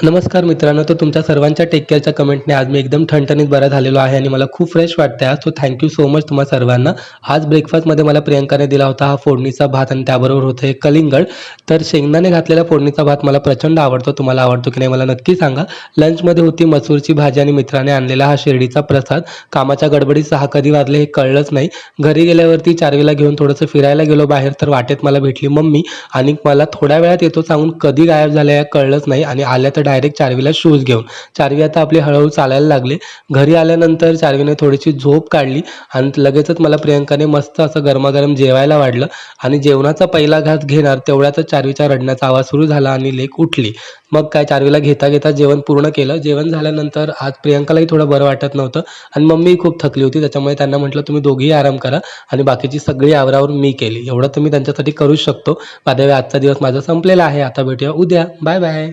नमस्कार मित्रांनो, तर तुमच्या सर्वांच्या टेक केअरच्या कमेंटने आज मी एकदम ठणठणीत बरा झालेलो आहे आणि मला खूप फ्रेश वाटतंय आज. So thank you so much तुम्हा सर्वांना. आज ब्रेकफास्टमध्ये मला प्रियंकाने दिला होता हा फोडणीचा भात आणि त्याबरोबर होतं हे कलिंगड. तर शेंगदाणे घातलेला फोडणीचा भात मला प्रचंड आवडतो. तुम्हाला आवडतो की नाही मला नक्की सांगा. लंचमध्ये होती मसूरची भाजी आणि मित्राने आणलेला हा शिर्डीचा प्रसाद. कामाच्या गडबडीत 6 कधी वाजले हे कळलंच नाही. घरी गेल्यावरती चार्वीला घेऊन थोडंसं फिरायला गेलो बाहेर, तर वाटेत मला भेटली मम्मी आणि मला थोड्या वेळात येतो सांगून कधी गायब झाल्या हे कळलंच नाही आणि आल्या तर डायरेक्ट चार्वीला शूज घेऊन. चार्वी आता आपली हळूहळू चालायला लागली. घरी आल्यानंतर चार्वीने थोडीशी झोप काढली आणि लगेचच मला प्रियंकाने मस्त असं गरमागरम जेवायला वाढलं आणि जेवणाचा पहिला घास घेणार तेवढ्यातच चार्वीच्या रडण्याचा आवाज सुरू झाला आणि लेक उठली. मग काय चार्वीला घेता घेता जेवण पूर्ण केलं. जेवण झाल्यानंतर आज प्रियंकालाही थोडं बरं वाटत नव्हतं आणि मम्मीही खूप थकली होती. त्याच्यामुळे त्यांना म्हटलं तुम्ही दोघेही आराम करा आणि बाकीची सगळी आवरावर मी केली. एवढं तर मी त्यांच्यासाठी करूच शकतो. बाय द वे आजचा दिवस माझा संपलेला आहे. आता भेटूया उद्या. Bye bye.